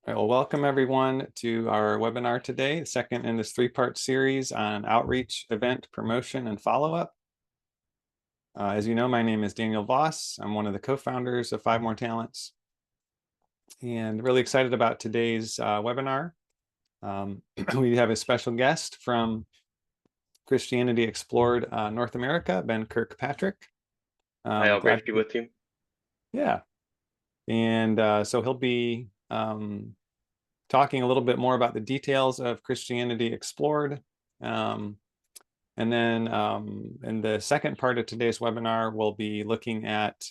All right, well, welcome everyone to our webinar today, the second in this three-part series on outreach, event, promotion, and follow-up. As you know, my name is Daniel Voss. I'm one of the co-founders of Five More Talents, and really excited about today's webinar. We have a special guest from Christianity Explored North America, Ben Kirkpatrick. Hi, all great to be with you. Yeah, and so he'll be talking a little bit more about the details of Christianity Explored. And then in the second part of today's webinar, we'll be looking at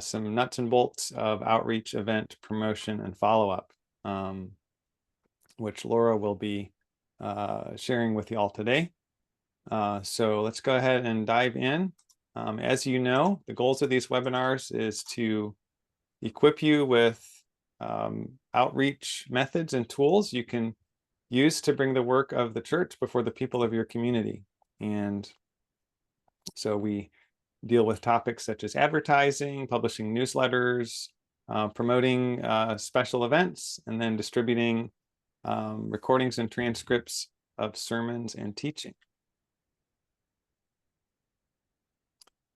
some nuts and bolts of outreach, event, promotion, and follow-up, which Laura will be sharing with you all today. So let's go ahead and dive in. As you know, the goals of these webinars is to equip you with outreach methods and tools you can use to bring the work of the church before the people of your community. And so we deal with topics such as advertising, publishing newsletters, promoting special events, and then distributing recordings and transcripts of sermons and teaching.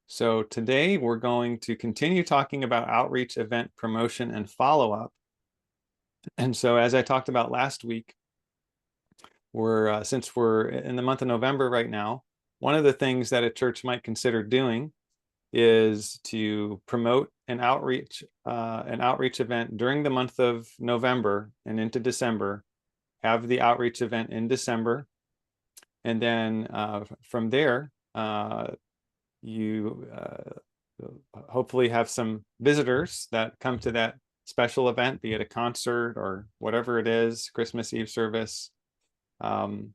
So today we're going to continue talking about outreach, event, promotion, and follow-up. And so as I talked about last week, since we're in the month of November right now, one of the things that a church might consider doing is to promote an outreach event during the month of November and into December, have the outreach event in December, and then from there, you hopefully have some visitors that come to that special event, be it a concert or whatever it is, Christmas Eve service. And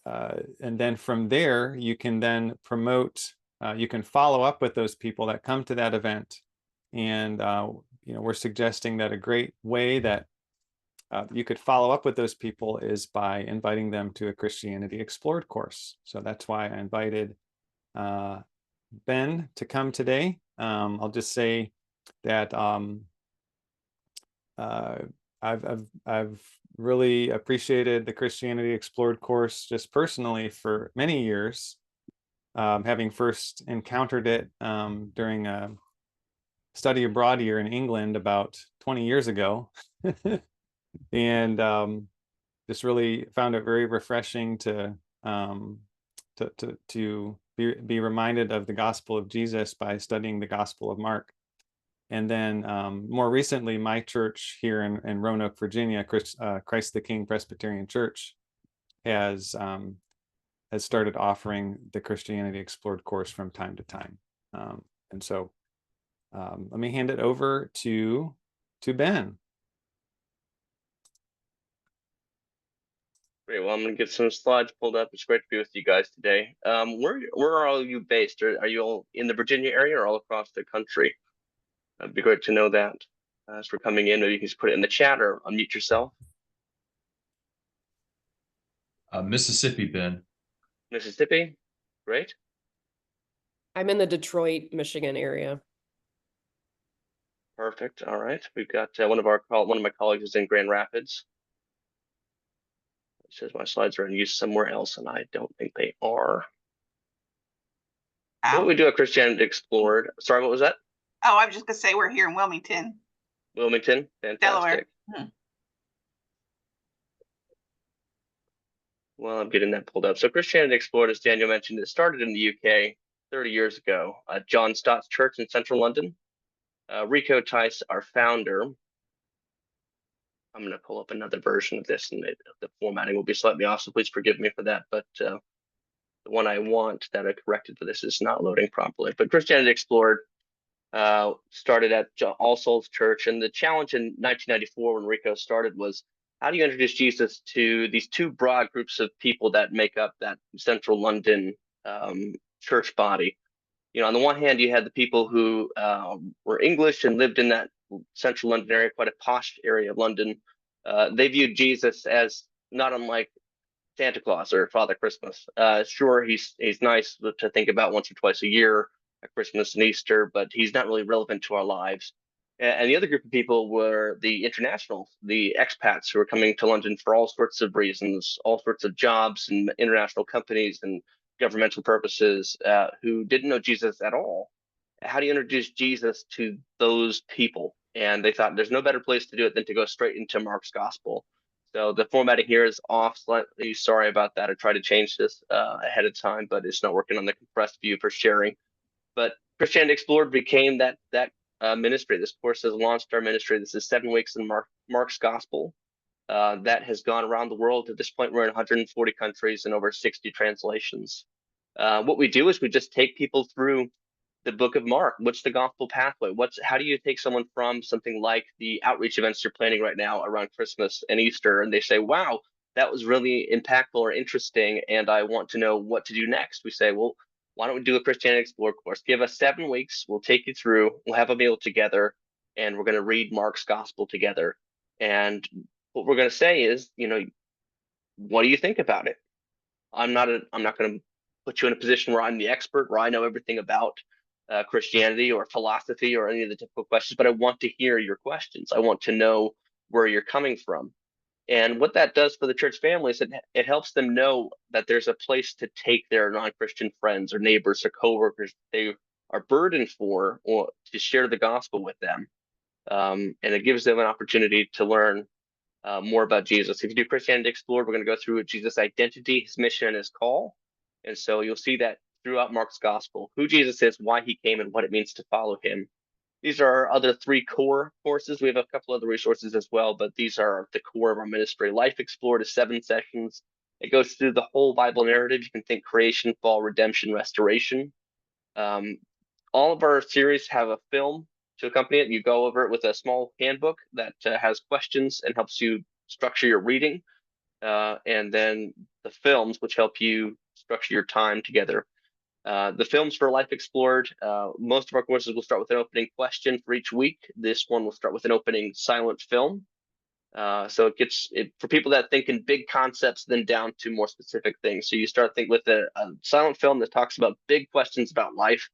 then from there, you can then promote, you can follow up with those people that come to that event. And, we're suggesting that a great way that you could follow up with those people is by inviting them to a Christianity Explored course. So that's why I invited Ben to come today. I'll just say that I've really appreciated the Christianity Explored course just personally for many years, having first encountered it during a study abroad year in England about 20 years ago. And just really found it very refreshing to be reminded of the gospel of Jesus by studying the Gospel of Mark. And then more recently, my church here in Roanoke, Virginia, Christ the King Presbyterian Church, has started offering the Christianity Explored course from time to time. And so let me hand it over to Ben. Great. Well, I'm going to get some slides pulled up. It's great to be with you guys today. Where are all you based? Are you all in the Virginia area or all across the country? It'd be great to know that. As we're coming in, maybe you can just put it in the chat or unmute yourself. Mississippi, Ben. Mississippi, great. I'm in the Detroit, Michigan area. Perfect. All right. We've got one of my colleagues is in Grand Rapids. It says my slides are in use somewhere else, and I don't think they are. What we do at Christianity Explored. Sorry, what was that? Oh, I was just gonna say we're here in Wilmington. Wilmington, fantastic. Delaware. Well, I'm getting that pulled up. So Christianity Explored, as Daniel mentioned, it started in the UK 30 years ago at John Stott's church in central London. Rico Tice, our founder. I'm going to pull up another version of this, and the formatting will be slightly off, so please forgive me for that. But the one I want that I corrected for this is not loading properly. But Christianity Explored started at All Souls Church, and the challenge in 1994 when Rico started was, how do you introduce Jesus to these two broad groups of people that make up that central London church body? On the one hand, you had the people who were English and lived in that central London area, quite a posh area of London. They viewed Jesus as not unlike Santa Claus or Father Christmas. Sure, he's nice to think about once or twice a year at Christmas and Easter, but he's not really relevant to our lives. And the other group of people were the internationals, the expats who were coming to London for all sorts of reasons, all sorts of jobs and international companies and governmental purposes, who didn't know Jesus at all. How do you introduce Jesus to those people? And they thought there's no better place to do it than to go straight into Mark's gospel. So the formatting here is off slightly. Sorry about that. I tried to change this ahead of time, but it's not working on the compressed view for sharing. But Christianity Explored became that ministry. This course has launched our ministry. This is 7 weeks in Mark's Gospel. That has gone around the world. At this point, we're in 140 countries and over 60 translations. What we do is we just take people through the book of Mark. What's the gospel pathway? How do you take someone from something like the outreach events you're planning right now around Christmas and Easter, and they say, wow, that was really impactful or interesting, and I want to know what to do next. We say, well, why don't we do a Christianity Explored course? Give us 7 weeks. We'll take you through. We'll have a meal together, and we're going to read Mark's gospel together. And what we're going to say is, what do you think about it? I'm not going to put you in a position where I'm the expert, where I know everything about Christianity or philosophy or any of the typical questions, but I want to hear your questions. I want to know where you're coming from. And what that does for the church family is it helps them know that there's a place to take their non-Christian friends or neighbors or coworkers they are burdened for, or to share the gospel with them. And it gives them an opportunity to learn more about Jesus. If you do Christianity Explored, we're going to go through Jesus' identity, his mission, and his call. And so you'll see that throughout Mark's gospel, who Jesus is, why he came, and what it means to follow him. These are our other 3 core courses. We have a couple other resources as well, but these are the core of our ministry. Life Explored is 7 sessions. It goes through the whole Bible narrative. You can think creation, fall, redemption, restoration. All of our series have a film to accompany it. You go over it with a small handbook that has questions and helps you structure your reading. And then the films, which help you structure your time together. The films for Life Explored, most of our courses will start with an opening question for each week. This one will start with an opening silent film. So it gets for people that think in big concepts, then down to more specific things. So you start thinking with a silent film that talks about big questions about life.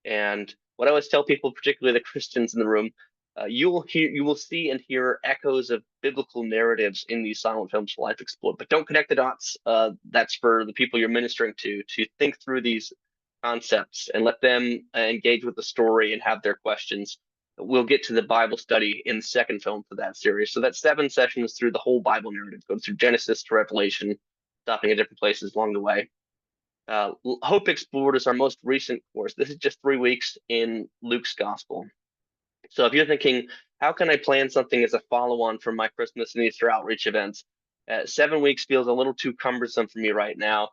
And what I always tell people, particularly the Christians in the room, you will see and hear echoes of biblical narratives in these silent films for Life Explored, but don't connect the dots. That's for the people you're ministering to think through these concepts and let them engage with the story and have their questions. We'll get to the Bible study in the second film for that series. So that's 7 sessions through the whole Bible narrative, going through Genesis to Revelation, stopping at different places along the way. Hope Explored is our most recent course. This is just 3 weeks in Luke's Gospel. So if you're thinking, how can I plan something as a follow-on from my Christmas and Easter outreach events? 7 weeks feels a little too cumbersome for me right now.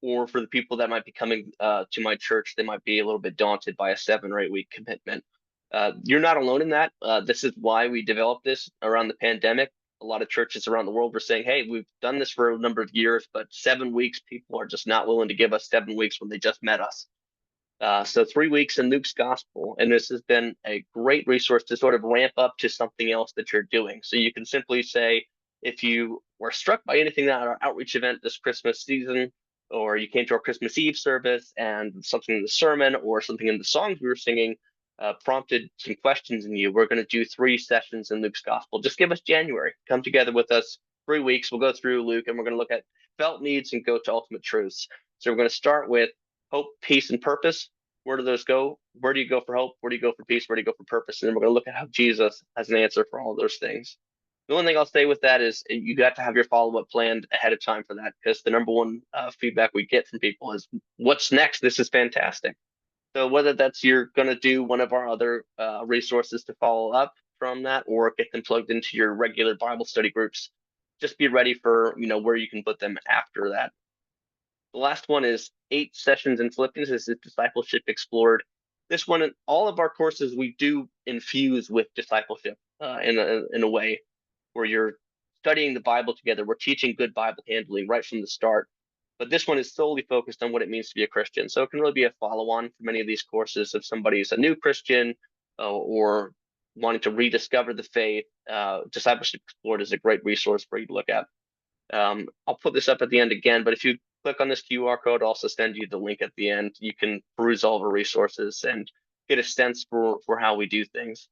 Or for the people that might be coming to my church, they might be a little bit daunted by a 7 or 8 week commitment. You're not alone in that. This is why we developed this around the pandemic. A lot of churches around the world were saying, hey, we've done this for a number of years, but 7 weeks, people are just not willing to give us 7 weeks when they just met us. So 3 weeks in Luke's Gospel, and this has been a great resource to sort of ramp up to something else that you're doing. So you can simply say, if you were struck by anything at our outreach event this Christmas season, or you came to our Christmas Eve service and something in the sermon or something in the songs we were singing prompted some questions in you, we're going to do 3 sessions in Luke's Gospel. Just give us January. Come together with us 3 weeks. We'll go through Luke, and we're going to look at felt needs and go to ultimate truths. So we're going to start with hope, peace, and purpose. Where do those go? Where do you go for hope? Where do you go for peace? Where do you go for purpose? And then we're going to look at how Jesus has an answer for all of those things. The only thing I'll say with that is you got to have your follow-up planned ahead of time for that, because the number one feedback we get from people is, what's next? This is fantastic. So whether that's you're going to do one of our other resources to follow up from that, or get them plugged into your regular Bible study groups, just be ready for where you can put them after that. The last one is 8 sessions in Philippians. This is Discipleship Explored. This one, in all of our courses, we do infuse with discipleship in a way where you're studying the Bible together. We're teaching good Bible handling right from the start. But this one is solely focused on what it means to be a Christian. So it can really be a follow-on for many of these courses. If somebody's a new Christian or wanting to rediscover the faith, Discipleship Explored is a great resource for you to look at. I'll put this up at the end again, but if you click on this QR code, I'll also send you the link at the end. You can peruse all of our resources and get a sense for how we do things.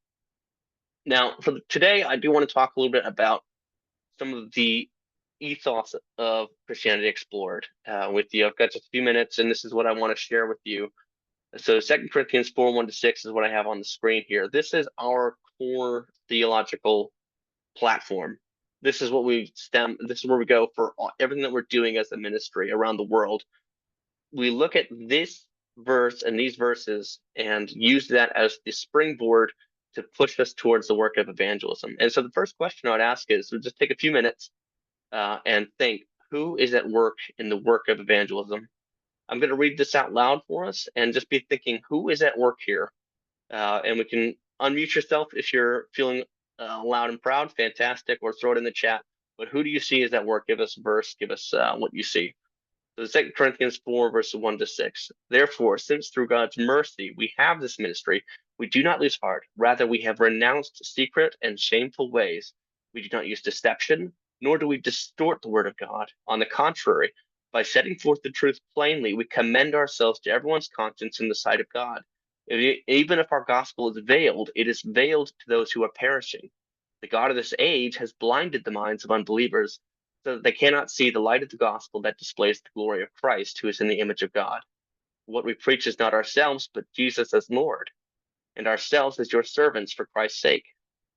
Now, for today, I do want to talk a little bit about some of the ethos of Christianity Explored with you. I've got just a few minutes, and this is what I want to share with you. So 2 Corinthians 4, 1-6 is what I have on the screen here. This is our core theological platform. This is what this is where we go for everything that we're doing as a ministry around the world. We look at this verse and these verses and use that as the springboard to push us towards the work of evangelism. And so the first question I would ask is, we'll just take a few minutes and think, who is at work in the work of evangelism? I'm going to read this out loud for us and just be thinking, who is at work here? And we can unmute yourself if you're feeling loud and proud, fantastic, or throw it in the chat. But who do you see is at work? Give us a verse, give us what you see. So 2 Corinthians 4, verses 1-6. Therefore, since through God's mercy we have this ministry, we do not lose heart. Rather, we have renounced secret and shameful ways. We do not use deception, nor do we distort the word of God. On the contrary, by setting forth the truth plainly, we commend ourselves to everyone's conscience in the sight of God. Even if our gospel is veiled, it is veiled to those who are perishing. The God of this age has blinded the minds of unbelievers, so that they cannot see the light of the gospel that displays the glory of Christ, who is in the image of God. What we preach is not ourselves, but Jesus as Lord, and ourselves as your servants for Christ's sake.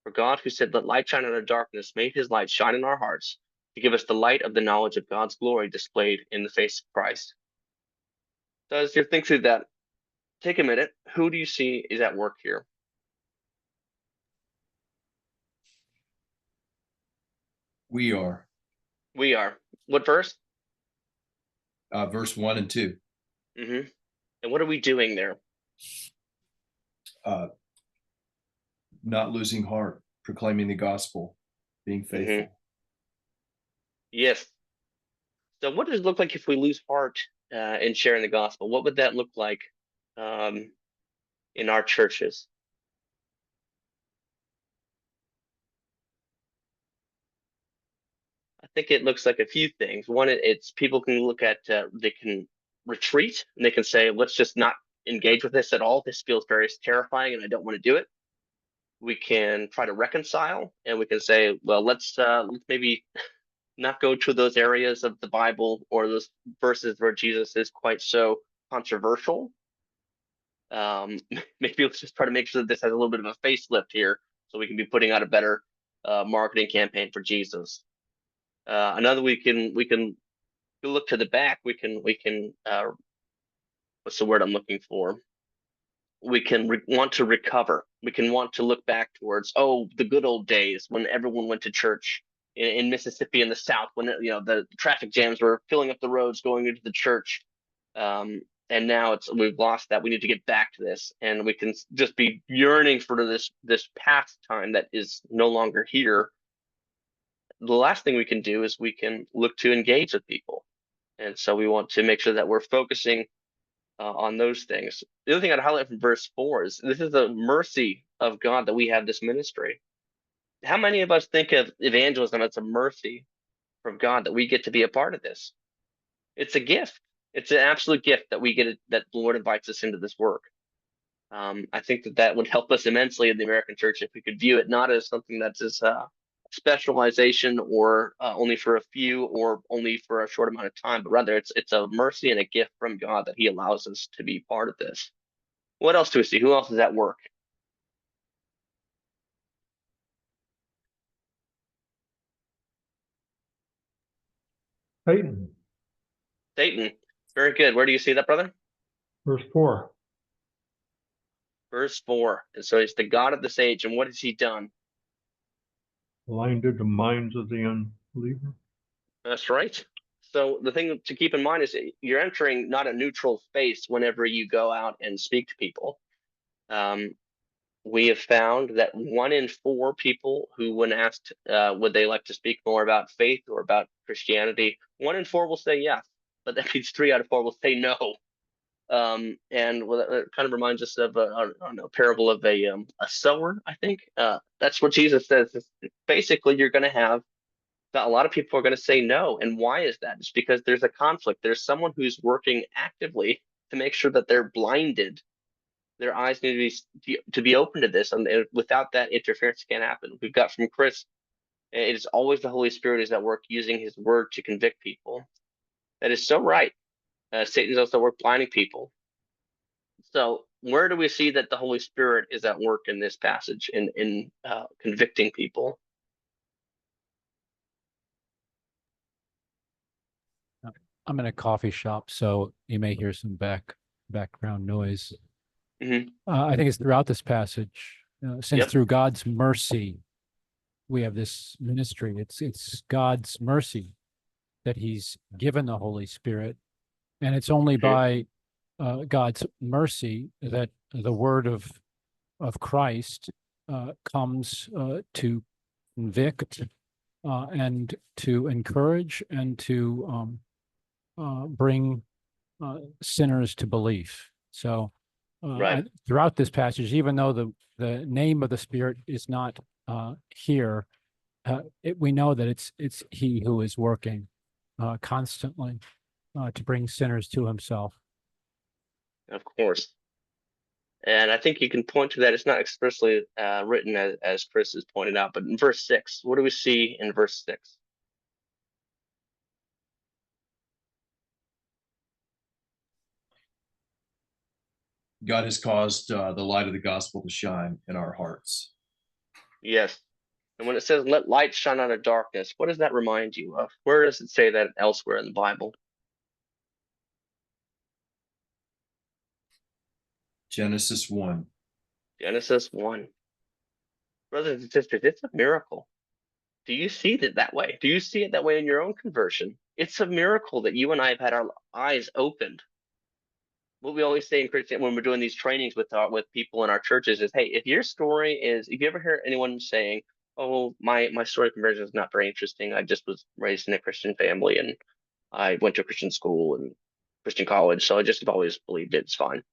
For God, who said, "Let light shine out of darkness," made his light shine in our hearts to give us the light of the knowledge of God's glory displayed in the face of Christ. So as you think through that, take a minute. Who do you see is at work here? We are. We are. What verse? Verse 1 and 2. Mm-hmm. And what are we doing there? Not losing heart, proclaiming the gospel, being faithful. Mm-hmm. Yes. So what does it look like if we lose heart in sharing the gospel? What would that look like in our churches? I think it looks like a few things. One, it's people can look at, they can retreat and they can say, let's just not engage with this at all. This feels very terrifying and I don't want to do it. We can try to reconcile and we can say, well, let's maybe not go to those areas of the Bible or those verses where Jesus is quite so controversial. Maybe let's just try to make sure that this has a little bit of a facelift here so we can be putting out a better marketing campaign for Jesus. Another, we can look to the back. We can what's the word I'm looking for? We can want to recover. We can want to look back towards, the good old days when everyone went to church in Mississippi in the South, when the traffic jams were filling up the roads going into the church. And now we've lost that. We need to get back to this, and we can just be yearning for this past time that is no longer here. The last thing we can do is we can look to engage with people, and so we want to make sure that we're focusing on those things. The other thing I'd highlight from verse 4 is this is the mercy of God that we have this ministry. How many of us think of evangelism as a mercy from God that we get to be a part of this? It's a gift. It's an absolute gift that we get, that the Lord invites us into this work. I think that would help us immensely in the American church if we could view it not as something that's as specialization or only for a few or only for a short amount of time, but rather it's a mercy and a gift from God that he allows us to be part of this. What else do we see? Who else is at work? Satan, Satan. Very good. Where do you see that, brother? verse 4. Verse 4. And so he's the God of this age. And what has he done? Blinded the minds of the unbeliever. That's right. So the thing to keep in mind is you're entering not a neutral space whenever you go out and speak to people. We have found that 1 in 4 people who, when asked would they like to speak more about faith or about Christianity, 1 in 4 will say yes, but that means 3 out of 4 will say no. And it kind of reminds us of a parable of a sower. I think that's what Jesus says. Basically, you're going to have a lot of people are going to say no. And why is that? It's because there's a conflict. There's someone who's working actively to make sure that they're blinded Their eyes need to be open to this, and without that, interference can't happen. We've got from Chris, it is always the Holy Spirit is at work using His word to convict people. That is so right. Satan's also at work blinding people. So where do we see that the Holy Spirit is at work in this passage in convicting people? I'm in a coffee shop, so you may hear some background noise. Mhm. I think it's throughout this passage, since Yep. through God's mercy, we have this ministry. It's God's mercy that He's given the Holy Spirit, and it's only by God's mercy that the word of Christ comes to convict and to encourage and to bring sinners to belief. So Right. throughout this passage, even though the name of the Spirit is not here, we know that it's He who is working constantly to bring sinners to Himself. Of course. And I think you can point to that. It's not expressly written as Chris has pointed out, but in verse 6, what do we see in verse 6? God has caused the light of the gospel to shine in our hearts. Yes. And when it says, let light shine out of darkness, what does that remind you of? Where does it say that elsewhere in the Bible? Genesis 1. Genesis 1. Brothers and sisters, it's a miracle. Do you see it that way? Do you see it that way in your own conversion? It's a miracle that you and I have had our eyes opened. What we always say in Christian when we're doing these trainings with people in our churches is, hey, if your story is, if you ever hear anyone saying, oh, my story of conversion is not very interesting. I just was raised in a Christian family and I went to a Christian school and Christian college, so I just have always believed it's fine.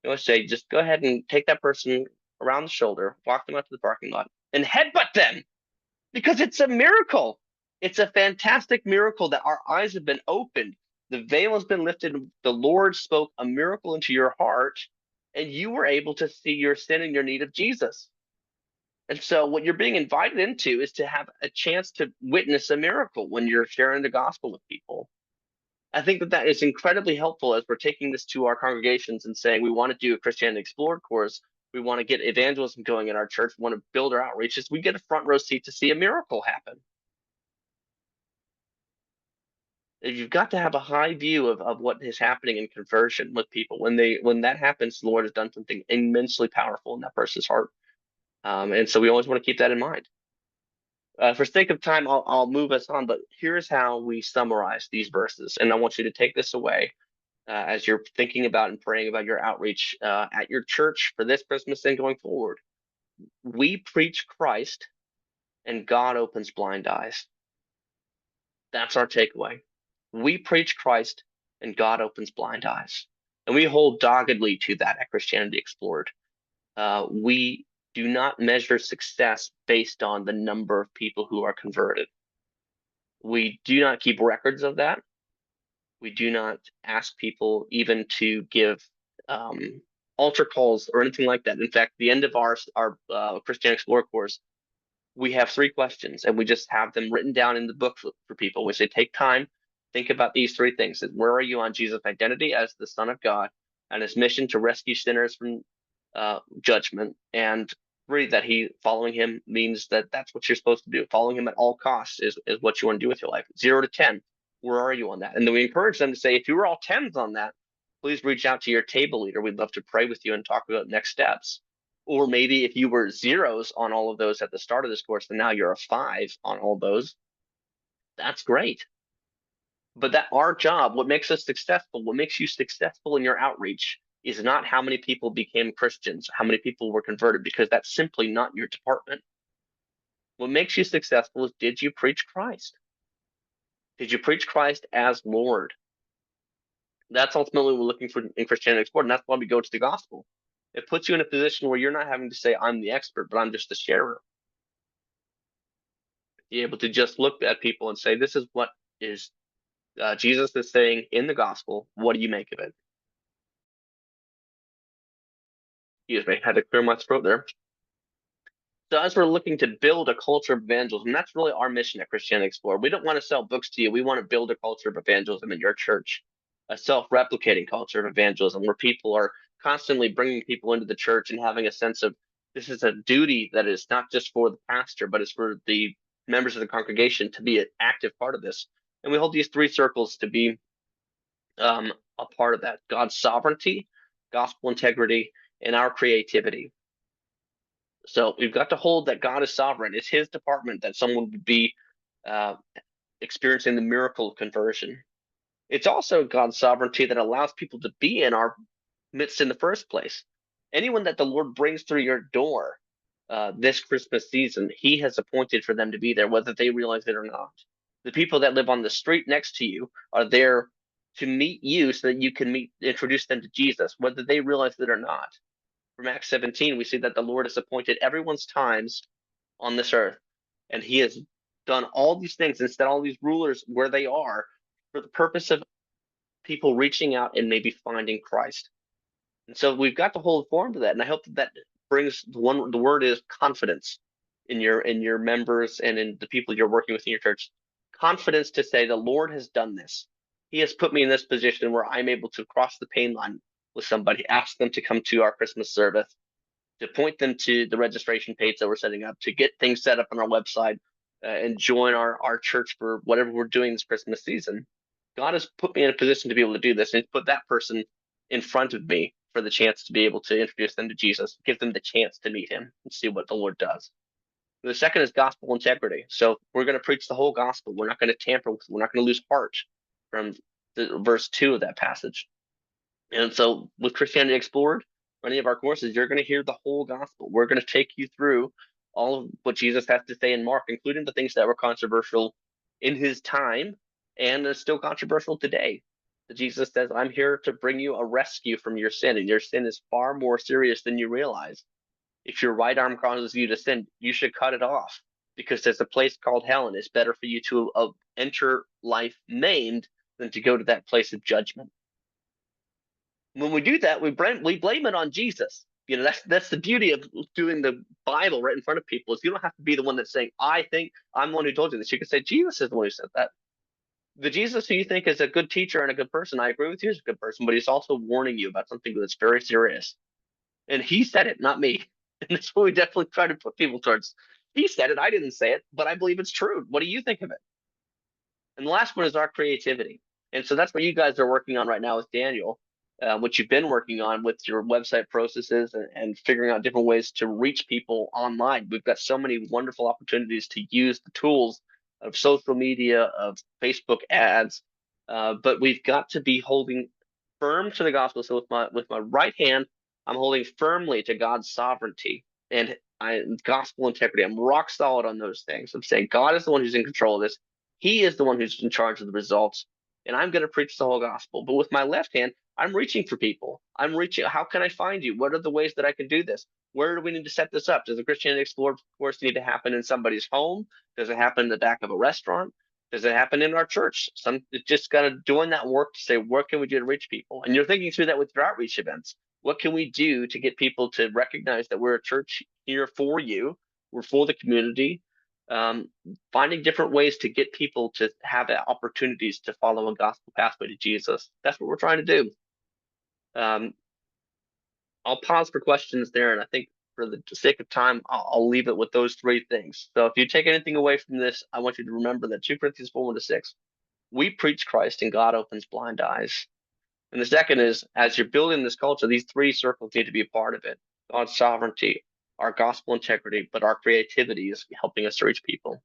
You want to say, just go ahead and take that person around the shoulder, walk them out to the parking lot, and headbutt them because it's a miracle. It's a fantastic miracle that our eyes have been opened. The veil has been lifted. The Lord spoke a miracle into your heart, and you were able to see your sin and your need of Jesus. And so, what you're being invited into is to have a chance to witness a miracle when you're sharing the gospel with people. I think that is incredibly helpful as we're taking this to our congregations and saying we want to do a Christianity Explored course. We want to get evangelism going in our church. We want to build our outreaches. We get a front row seat to see a miracle happen. You've got to have a high view of what is happening in conversion with people. When that happens, the Lord has done something immensely powerful in that person's heart. And so we always want to keep that in mind. For sake of time, I'll move us on, but here's how we summarize these verses. And I want you to take this away as you're thinking about and praying about your outreach at your church for this Christmas and going forward. We preach Christ and God opens blind eyes. That's our takeaway. We preach Christ and God opens blind eyes. And we hold doggedly to that at Christianity Explored. We do not measure success based on the number of people who are converted. We do not keep records of that. We do not ask people even to give altar calls or anything like that. In fact, the end of our Christian Explorer course, we have 3 questions, and we just have them written down in the book for people. We say, take time, think about these 3 things. Where are you on Jesus' identity as the Son of God and His mission to rescue sinners from judgment? And 3, that following Him means that that's what you're supposed to do. Following Him at all costs is what you want to do with your life. 0 to 10. Where are you on that? And then we encourage them to say, if you were all 10s on that, please reach out to your table leader. We'd love to pray with you and talk about next steps. Or maybe if you were 0s on all of those at the start of this course, and now you're a 5 on all those, that's great. But that our job, what makes us successful, what makes you successful in your outreach is not how many people became Christians, how many people were converted, because that's simply not your department. What makes you successful is, did you preach Christ? Did you preach Christ as Lord? That's ultimately what we're looking for in Christianity Explored, and that's why we go to the gospel. It puts you in a position where you're not having to say, I'm the expert, but I'm just the sharer. Be able to just look at people and say, this is what is Jesus is saying in the gospel. What do you make of it? Excuse me, had to clear my throat there. So as we're looking to build a culture of evangelism, that's really our mission at Christianity Explored. We don't want to sell books to you. We want to build a culture of evangelism in your church, a self-replicating culture of evangelism where people are constantly bringing people into the church and having a sense of this is a duty that is not just for the pastor, but it's for the members of the congregation to be an active part of this. And we hold these three circles to be a part of that: God's sovereignty, gospel integrity, and our creativity. So we've got to hold that God is sovereign. It's his department that someone would be uh, experiencing the miracle of conversion. It's also God's sovereignty that allows people to be in our midst in the first place. Anyone that the Lord brings through your door this Christmas season, he has appointed for them to be there, whether they realize it or not. The people that live on the street next to you are there to meet you so that you can introduce them to Jesus, whether they realize it or not. From Acts 17, we see that the Lord has appointed everyone's times on this earth, and he has done all these things and set all these rulers where they are for the purpose of people reaching out and maybe finding Christ. And so we've got to hold form to that, and I hope that brings the word is confidence in your members and in the people you're working with in your church. Confidence to say the Lord has done this. He has put me in this position where I'm able to cross the pain line with somebody, ask them to come to our Christmas service, to point them to the registration page that we're setting up, to get things set up on our website, and join our church for whatever we're doing this Christmas season. God has put me in a position to be able to do this, and put that person in front of me for the chance to be able to introduce them to Jesus, give them the chance to meet him and see what the Lord does. The second is gospel integrity. So we're going to preach the whole gospel. We're not going to tamper with it. We're not going to lose heart, from the verse 2 of that passage. And so with Christianity Explored, any of our courses, you're going to hear the whole gospel. We're going to take you through all of what Jesus has to say in Mark, including the things that were controversial in his time and are still controversial today. That Jesus says, I'm here to bring you a rescue from your sin, and your sin is far more serious than you realize. If your right arm causes you to sin, you should cut it off, because there's a place called hell, and it's better for you to enter life maimed than to go to that place of judgment. When we do that, we blame it on Jesus. You know, that's the beauty of doing the Bible right in front of people, is you don't have to be the one that's saying, I think I'm the one who told you this. You can say, Jesus is the one who said that. The Jesus who you think is a good teacher and a good person, I agree with you, is a good person, but he's also warning you about something that's very serious. And he said it, not me. And that's what we definitely try to put people towards. He said it, I didn't say it, but I believe it's true. What do you think of it? And the last one is our creativity. And so that's what you guys are working on right now with Daniel, what you've been working on with your website processes and figuring out different ways to reach people online. We've got so many wonderful opportunities to use the tools of social media, of Facebook ads, but we've got to be holding firm to the gospel. So with my right hand, I'm holding firmly to God's sovereignty and gospel integrity. I'm rock solid on those things. I'm saying God is the one who's in control of this. He is the one who's in charge of the results, and I'm going to preach the whole gospel. But with my left hand, I'm reaching for people. I'm reaching. How can I find you? What are the ways that I can do this? Where do we need to set this up? Does the Christianity Explored course need to happen in somebody's home? Does it happen in the back of a restaurant? Does it happen in our church? It's just got to doing that work to say, what can we do to reach people? And you're thinking through that with your outreach events. What can we do to get people to recognize that we're a church here for you? We're for the community. Finding different ways to get people to have opportunities to follow a gospel pathway to Jesus. That's what we're trying to do. I'll pause for questions there, and I think for the sake of time, I'll leave it with those three things. So if you take anything away from this, I want you to remember that 2 Corinthians 4:1-6, we preach Christ and God opens blind eyes. And the second is, as you're building this culture, these three circles need to be a part of it. God's sovereignty, our gospel integrity, but our creativity is helping us to reach people.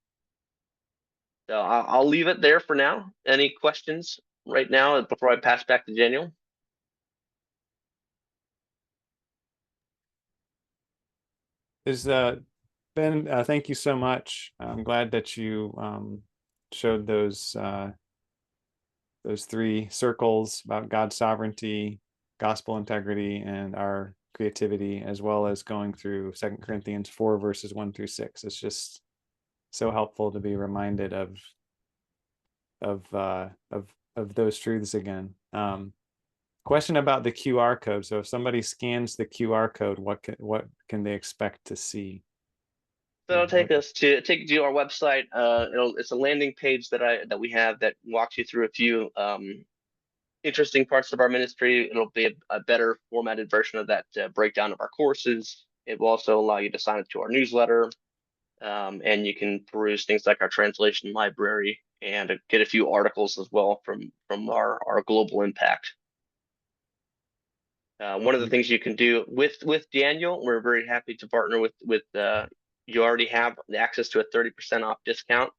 So I'll leave it there for now. Any questions right now before I pass back to Daniel? Ben, thank you so much. I'm glad that you showed those three circles about God's sovereignty, gospel integrity, and our creativity, as well as going through 2 Corinthians 4 verses 1-6. It's just so helpful to be reminded of those truths again. question about the QR code. So if somebody scans the QR code, what can they expect to see? So it'll take you to our website. It's a landing page that we have that walks you through a few interesting parts of our ministry. It'll be a better formatted version of that breakdown of our courses. It will also allow you to sign up to our newsletter, and you can peruse things like our translation library and get a few articles as well from our global impact. One of the things you can do with Daniel, we're very happy to partner with you already have access to a 30% off discount.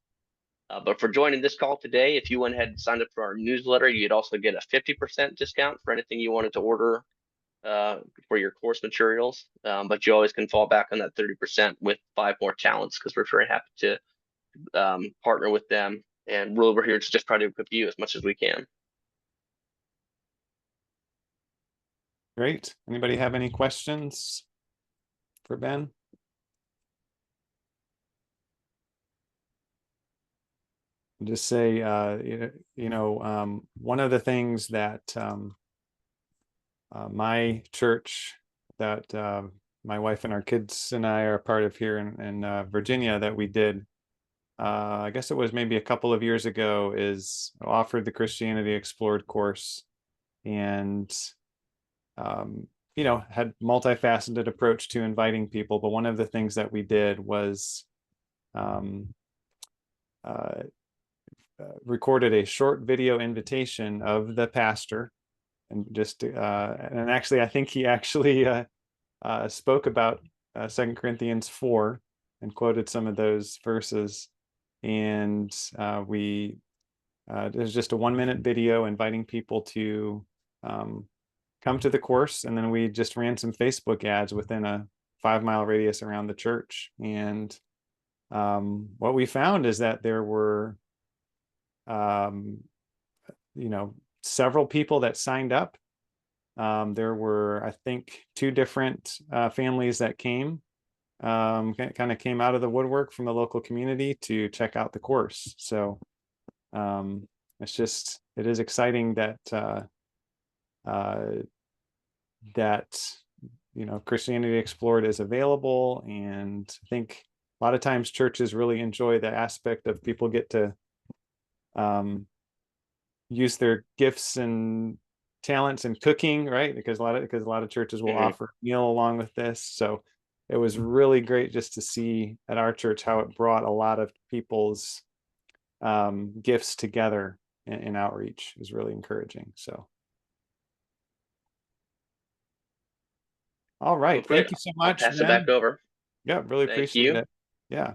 But for joining this call today, if you went ahead and signed up for our newsletter, you'd also get a 50% discount for anything you wanted to order for your course materials. But you always can fall back on that 30% with 5 more talents, because we're very happy to partner with them. And we're here to just try to equip you as much as we can. Great. Anybody have any questions for Ben? Just say, one of the things that my church that my wife and our kids and I are part of here in Virginia that we did, I guess it was maybe a couple of years ago, is offered the Christianity Explored course, and had multifaceted approach to inviting people. But one of the things that we did was recorded a short video invitation of the pastor, and just and actually I think he actually spoke about 2 Corinthians 4 and quoted some of those verses, and there's just a 1-minute video inviting people to come to the course, and then we just ran some Facebook ads within a 5-mile radius around the church. And what we found is that there were several people that signed up. There were, I think, 2 different families that came, kind of came out of the woodwork from the local community to check out the course. So it is exciting that Christianity Explored is available. And I think a lot of times churches really enjoy the aspect of people get to use their gifts and talents in cooking, right? Because a lot of churches will offer a meal along with this. So it was really great just to see at our church how it brought a lot of people's gifts together in outreach. Is really encouraging. So, all right, Well, thank you so much. I'll pass it back over. Yeah, really Thank appreciate you. it. Yeah.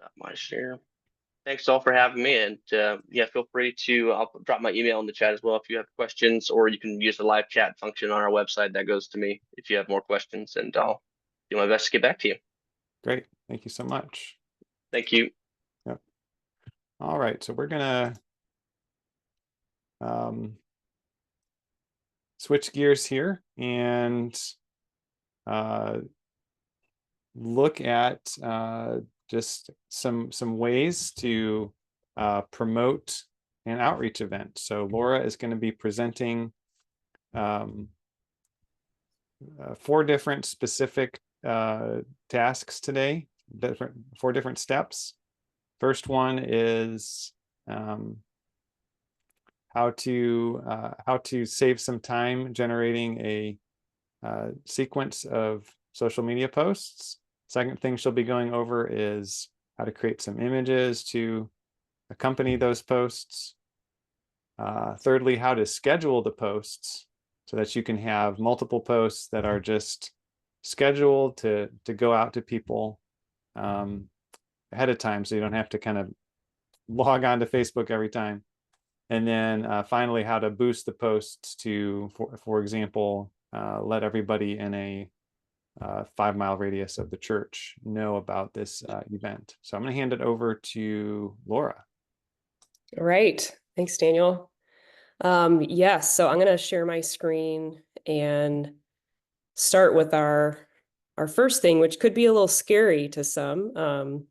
Not my share. Thanks all for having me, and feel free to, I'll drop my email in the chat as well if you have questions, or you can use the live chat function on our website that goes to me if you have more questions, and I'll do my best to get back to you. Great. Thank you so much. Thank you. Yep. All right, so we're gonna switch gears here and look at just some ways to promote an outreach event. So Laura is going to be presenting 4 different specific tasks today, 4 different steps. First one is how to save some time generating a sequence of social media posts. Second thing she'll be going over is how to create some images to accompany those posts. Thirdly, how to schedule the posts so that you can have multiple posts that are just scheduled to go out to people ahead of time, so you don't have to kind of log on to Facebook every time. And then finally, how to boost the posts to, for example, let everybody in a 5-mile radius of the church know about this event. So I'm going to hand it over to Laura. All right. Thanks, Daniel. Yes, so I'm going to share my screen and start with our first thing, which could be a little scary to some,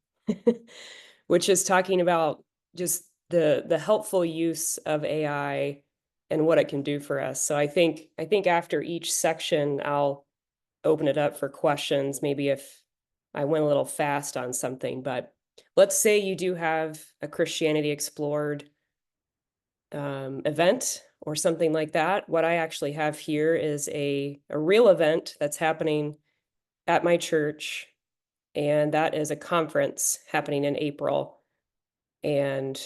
which is talking about just the helpful use of AI and what it can do for us. So I think after each section, I'll open it up for questions, maybe if I went a little fast on something. But let's say you do have a Christianity Explored event or something like that. What I actually have here is a real event that's happening at my church, and that is a conference happening in April. And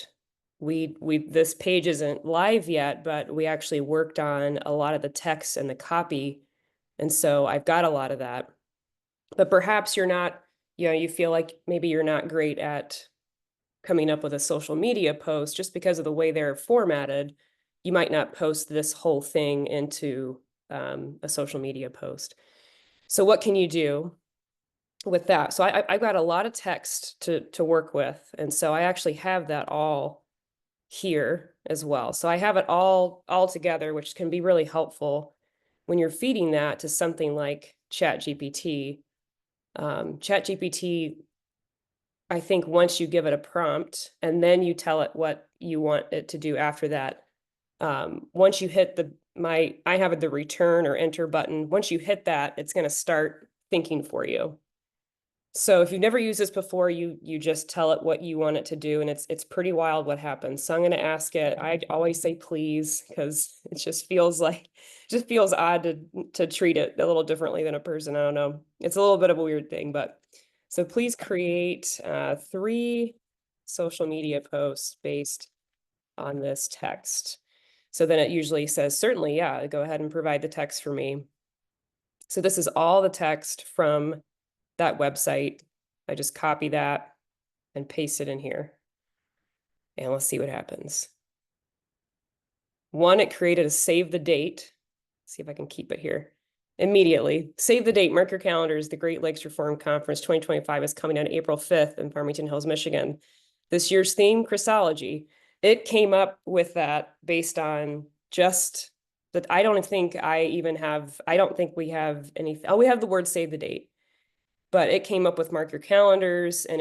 we this page isn't live yet, but we actually worked on a lot of the text and the copy, and so I've got a lot of that. But perhaps you're not, you feel like maybe you're not great at coming up with a social media post just because of the way they're formatted. You might not post this whole thing into a social media post. So what can you do with that? So I've got a lot of text to work with. And so I actually have that all here as well. So I have it all together, which can be really helpful when you're feeding that to something like ChatGPT. ChatGPT, I think once you give it a prompt and then you tell it what you want it to do after that, once you hit I have the return or enter button. Once you hit that, it's going to start thinking for you. So if you've never used this before, you just tell it what you want it to do, and it's pretty wild what happens. So I'm going to ask it. I always say please, because it just feels odd to treat it a little differently than a person. I don't know. It's a little bit of a weird thing, but so please create 3 social media posts based on this text. So then it usually says, certainly, yeah, go ahead and provide the text for me. So this is all the text from that website. I just copy that and paste it in here. And let's see what happens. One, it created a save the date. See if I can keep it here. Immediately, save the date, mark your calendars. The Great Lakes Reformed Conference 2025 is coming on April 5th in Farmington Hills, Michigan. This year's theme, Christology. It came up with that based on just that. I don't think we have any. Oh, we have the word save the date. But it came up with mark your calendars, and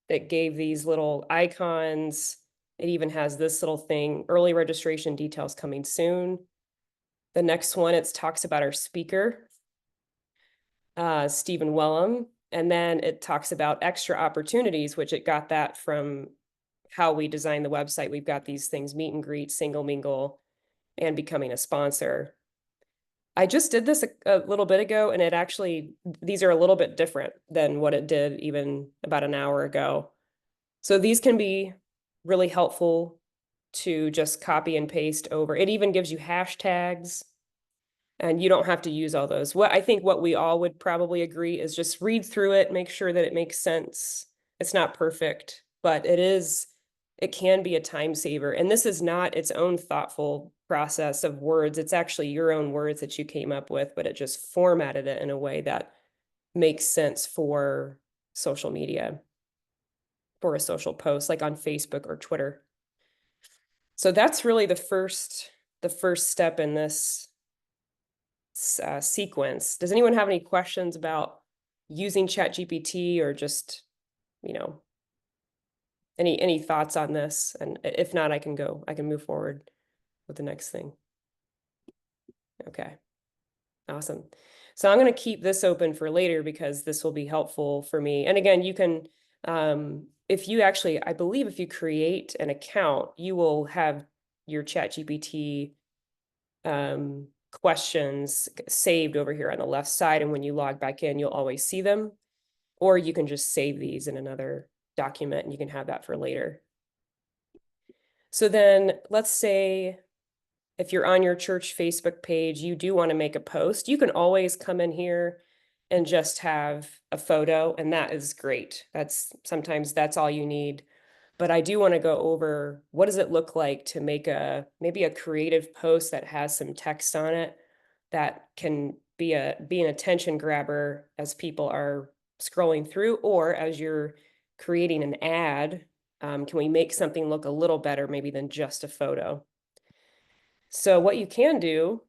it gave these little icons. It even has this little thing, early registration details coming soon. The next one, it talks about our speaker, Stephen Wellham. And then it talks about extra opportunities, which it got that from how we designed the website. We've got these things, meet and greet, single mingle, and becoming a sponsor. I just did this a little bit ago, and these are a little bit different than what it did even about an hour ago. So these can be really helpful to just copy and paste over. It even gives you hashtags, and you don't have to use all those. I think what we all would probably agree is just read through it, make sure that it makes sense. It's not perfect, but it can be a time saver. And this is not its own thoughtful process of words. It's actually your own words that you came up with, but it just formatted it in a way that makes sense for social media, for a social post, like on Facebook or Twitter. So that's really the first step in this sequence. Does anyone have any questions about using ChatGPT, or just, any thoughts on this? And if not, I can move forward with the next thing. Okay, awesome. So I'm going to keep this open for later because this will be helpful for me. And again, you can, I believe if you create an account, you will have your ChatGPT questions saved over here on the left side. And when you log back in, you'll always see them. Or you can just save these in another document, and you can have that for later. So then let's say if you're on your church Facebook page, you do want to make a post, you can always come in here and just have a photo, and that is great. Sometimes that's all you need. But I do want to go over, what does it look like to make maybe a creative post that has some text on it that can be an attention grabber as people are scrolling through, or as you're creating an ad, can we make something look a little better maybe than just a photo? So what you can do,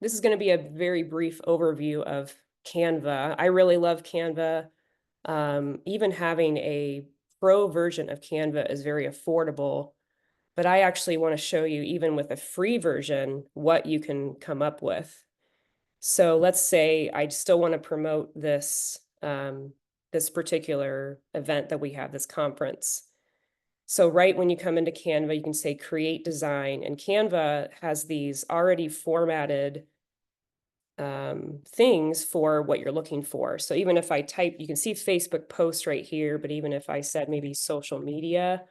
this is going to be a very brief overview of Canva. I really love Canva. Even having a pro version of Canva is very affordable. but I actually want to show you, even with a free version, what you can come up with. So let's say I still want to promote this, this particular event that we have, this conference. So right when you come into Canva, you can say create design, and Canva has these already formatted things for what you're looking for. So even if I type, you can see Facebook post right here, but even if I said maybe social media,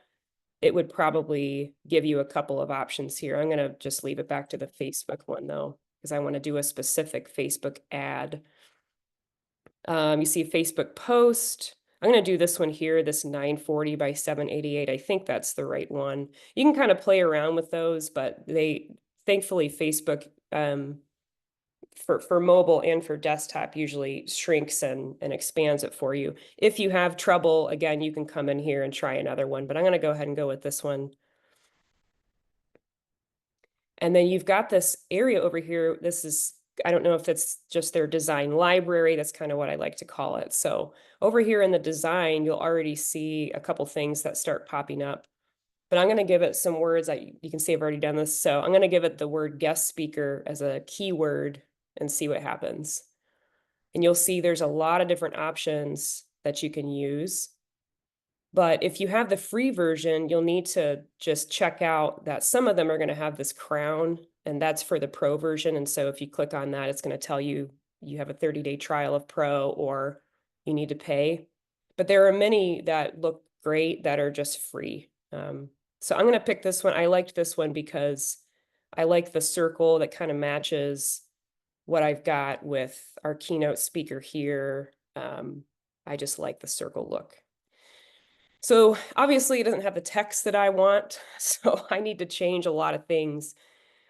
it would probably give you a couple of options here. I'm going to just leave it back to the Facebook one though, because I want to do a specific Facebook ad. You see Facebook post. I'm going to do this one here, this 940 by 788. I think that's the right one. You can kind of play around with those, but thankfully Facebook, for mobile and for desktop usually shrinks and expands it for you. If you have trouble, again, you can come in here and try another one, but I'm going to go ahead and go with this one. And then you've got this area over here. This is, I don't know if that's just their design library. That's kind of what I like to call it. So over here in the design, you'll already see a couple things that start popping up. But I'm going to give it some words that you can see I've already done this. So I'm going to give it the word guest speaker as a keyword and see what happens. And you'll see there's a lot of different options that you can use. But if you have the free version, you'll need to just check out that some of them are going to have this crown, and that's for the pro version. And so if you click on that, it's going to tell you you have a 30-day trial of pro or you need to pay. But there are many that look great that are just free. So I'm going to pick this one. I liked this one because I like the circle that kind of matches what I've got with our keynote speaker here. I just like the circle look. So obviously it doesn't have the text that I want, so I need to change a lot of things.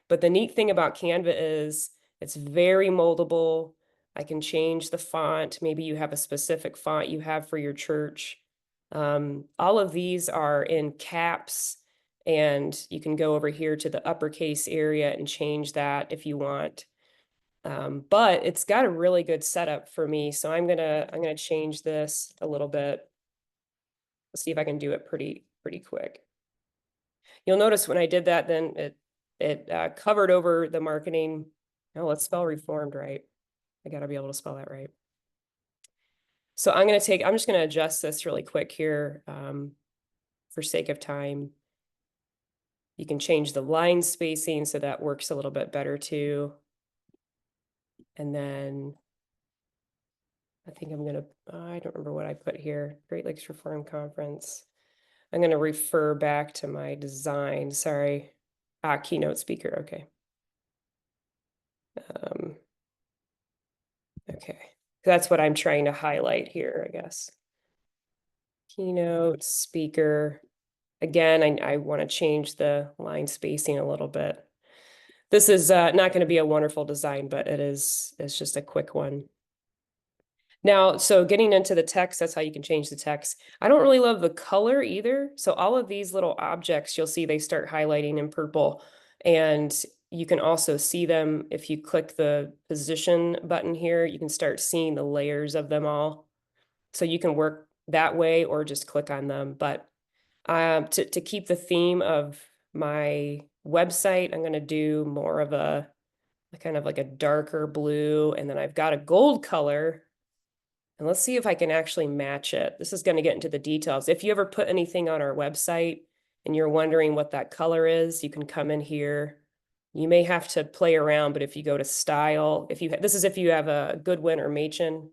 But the neat thing about Canva is it's very moldable. I can change the font. Maybe you have a specific font you have for your church. All of these are in caps, and you can go over here to the uppercase area and change that if you want. But it's got a really good setup for me. So I'm gonna change this a little bit. Let's see if I can do it pretty quick. You'll notice when I did that, then it covered over the marketing. Oh, let's spell reformed right. I gotta be able to spell that right. So I'm just gonna adjust this really quick here for sake of time. You can change the line spacing so that works a little bit better too. And then I think I'm gonna, I don't remember what I put here. Great Lakes Reformed Conference. I'm gonna refer back to my design, sorry. Keynote speaker, okay. Okay, that's what I'm trying to highlight here, I guess. Keynote speaker. Again, I wanna change the line spacing a little bit. This is not gonna be a wonderful design, but it's just a quick one. Now, so getting into the text, that's how you can change the text. I don't really love the color either. So all of these little objects, you'll see they start highlighting in purple. And you can also see them if you click the position button here, you can start seeing the layers of them all. So you can work that way or just click on them. But to keep the theme of my website, I'm going to do more of a kind of like a darker blue. And then I've got a gold color. And let's see if I can actually match it. This is going to get into the details. If you ever put anything on our website and you're wondering what that color is, you can come in here. You may have to play around, but if you go to style, this is if you have a Goodwin or Machen,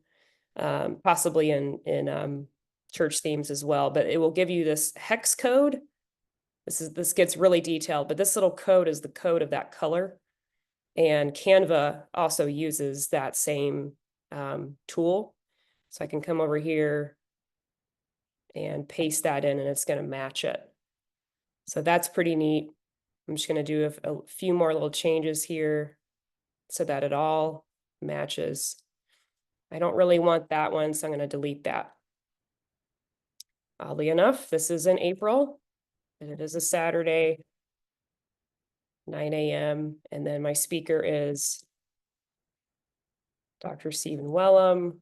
possibly in church themes as well, but it will give you this hex code. This gets really detailed, but this little code is the code of that color. And Canva also uses that same tool. So I can come over here and paste that in and it's going to match it. So that's pretty neat. I'm just going to do a few more little changes here so that it all matches. I don't really want that one, so I'm going to delete that. Oddly enough, this is in April and it is a Saturday, 9 a.m. And then my speaker is Dr. Stephen Wellham.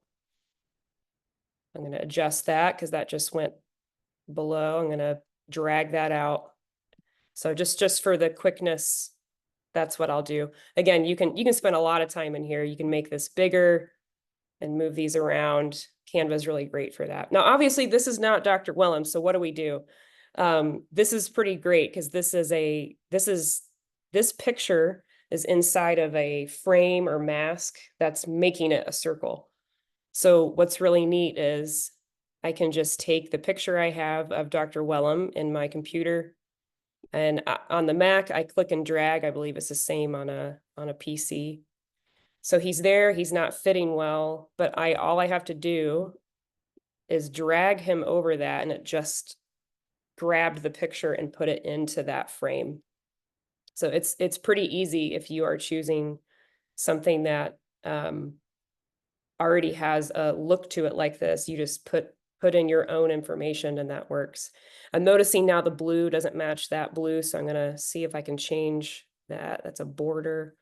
I'm going to adjust that because that just went below. I'm going to drag that out. So just for the quickness, that's what I'll do. Again, you can spend a lot of time in here. You can make this bigger and move these around. Canva is really great for that. Now, obviously, this is not Dr. Wellham, so what do? This is pretty great because this picture is inside of a frame or mask that's making it a circle. So what's really neat is I can just take the picture I have of Dr. Wellham in my computer, and on the Mac, I click and drag. I believe it's the same on a PC. So he's there, he's not fitting well, but all I have to do is drag him over that, and it just grabbed the picture and put it into that frame. So it's pretty easy if you are choosing something that already has a look to it like this. You just put in your own information and that works. I'm noticing now the blue doesn't match that blue, so I'm gonna see if I can change that. That's a border.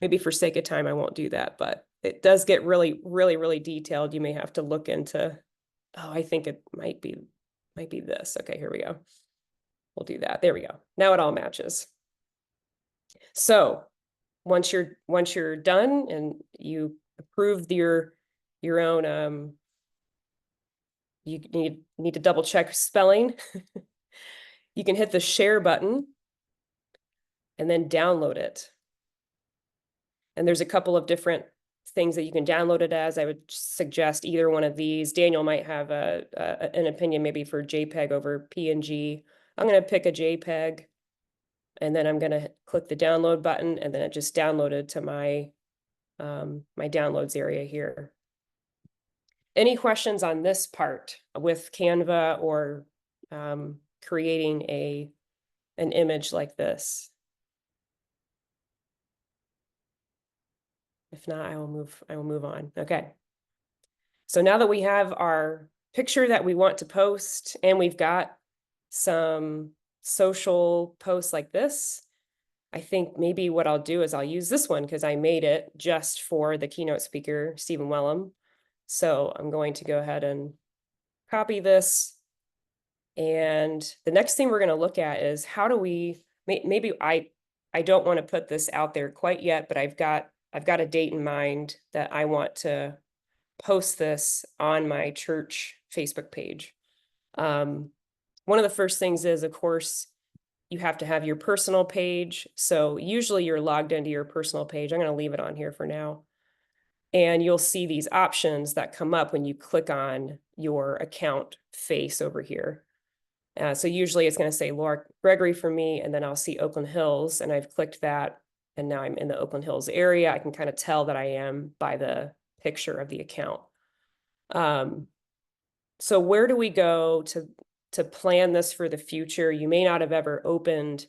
Maybe for sake of time, I won't do that, but it does get really, really, really detailed. You may have to look into, oh, I think it might be this. Okay, here we go. We'll do that. There we go. Now it all matches. So once you're done and you approved your own, you need to double check spelling. You can hit the share button and then download it. And there's a couple of different things that you can download it as. I would suggest either one of these. Daniel might have an opinion maybe for JPEG over PNG. I'm going to pick a JPEG, and then I'm going to click the download button, and then it just downloaded to my my downloads area here. Any questions on this part with Canva or creating an image like this? If not, I will move on. Okay. So now that we have our picture that we want to post, and we've got some social posts like this, I think maybe what I'll do is I'll use this one because I made it just for the keynote speaker, Stephen Wellham. So I'm going to go ahead and copy this. And the next thing we're going to look at is how do we, maybe I don't want to put this out there quite yet, but I've got a date in mind that I want to post this on my church Facebook page. One of the first things is, of course, you have to have your personal page. So usually you're logged into your personal page. I'm going to leave it on here for now. And you'll see these options that come up when you click on your account face over here. So usually it's going to say Laura Gregory for me, and then I'll see Oakland Hills, and I've clicked that. And now I'm in the Oakland Hills area. I can kind of tell that I am by the picture of the account. So where do we go to plan this for the future? You may not have ever opened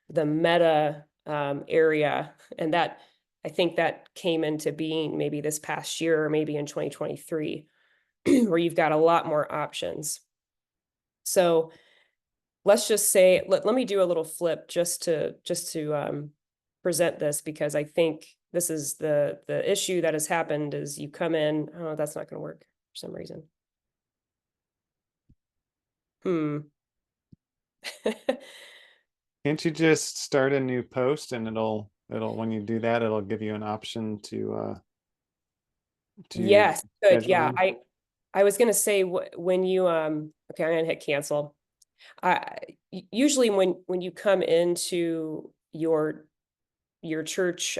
the Meta area, and that I think that came into being maybe this past year or maybe in 2023, where you've got a lot more options. So let's just say, let me do a little flip just to present this, because I think this is the issue that has happened is you come in, oh, that's not going to work for some reason. Can't you just start a new post and it'll when you do that, it'll give you an option to yes, good. Yeah, scheduling? I was going to say when you okay, I'm going to hit cancel. Usually when you come into your church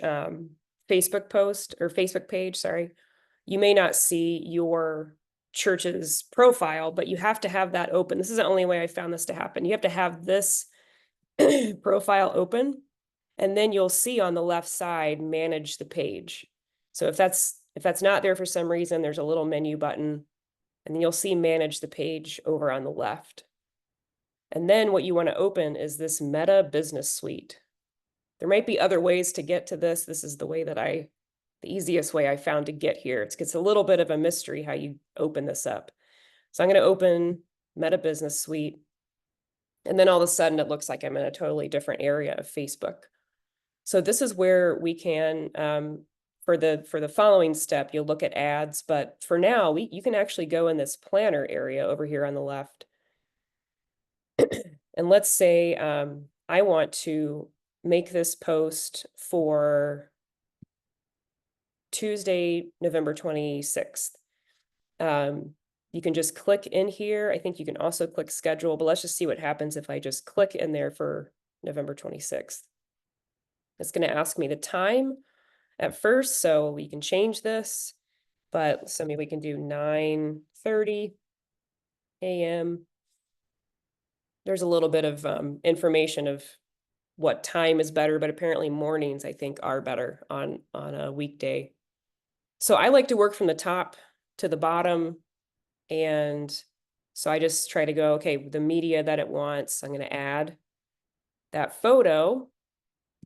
Facebook post or Facebook page, sorry, you may not see your church's profile, but you have to have that open. This is the only way I found this to happen. You have to have this profile open, and then you'll see on the left side, manage the page. So if that's not there for some reason, there's a little menu button, and then you'll see manage the page over on the left. And then what you want to open is this Meta Business Suite. There might be other ways to get to this. This is the way that the easiest way I found to get here. It's a little bit of a mystery how you open this up. So I'm going to open Meta Business Suite. And then all of a sudden it looks like I'm in a totally different area of Facebook. So this is where we can, for the following step, you'll look at ads. But for now, you can actually go in this planner area over here on the left. And let's say I want to make this post for Tuesday, November 26th. You can just click in here. I think you can also click schedule, but let's just see what happens if I just click in there for November 26th. It's going to ask me the time at first, so we can change this, but so maybe we can do 9:30 a.m. There's a little bit of information of what time is better, but apparently mornings I think are better on a weekday. So I like to work from the top to the bottom. And so I just try to go, okay, the media that it wants, I'm going to add that photo.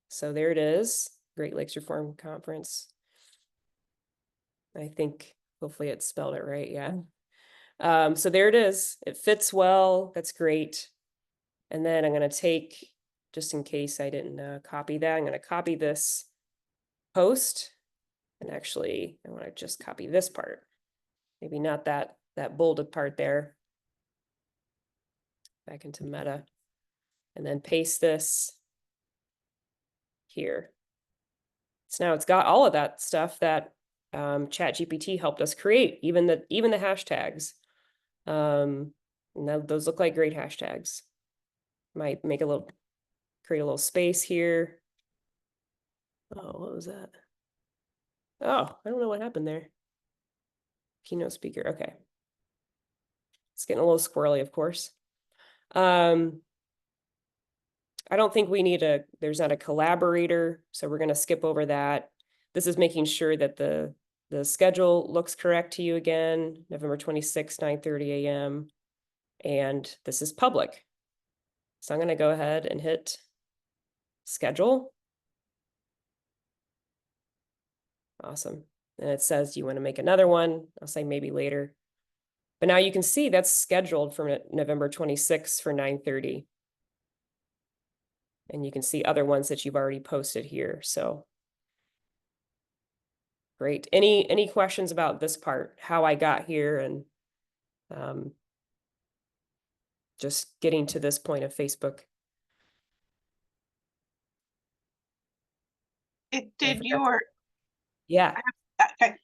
So there it is, Great Lakes Reformed Conference. I think hopefully it spelled it right. Yeah. So there it is. It fits well. That's great. And then I'm going to take, just in case I didn't copy that, I'm going to copy this post. And actually, I want to just copy this part. Maybe not that bolded part there. Back into Meta. And then paste this here. So now it's got all of that stuff that ChatGPT helped us create, even the hashtags. Now those look like great hashtags. Might make create a little space here. Oh, what was that? Oh, I don't know what happened there. Keynote speaker. Okay. It's getting a little squirrely, of course. I don't think we need there's not a collaborator, so we're going to skip over that. This is making sure that the schedule looks correct to you again, November 26th, 9:30 a.m. And this is public. So I'm going to go ahead and hit schedule. Awesome. And it says, do you want to make another one? I'll say maybe later. But now you can see that's scheduled for November 26th for 9:30. And you can see other ones that you've already posted here. So great. Any questions about this part, how I got here and just getting to this point of Facebook? Yeah. Okay.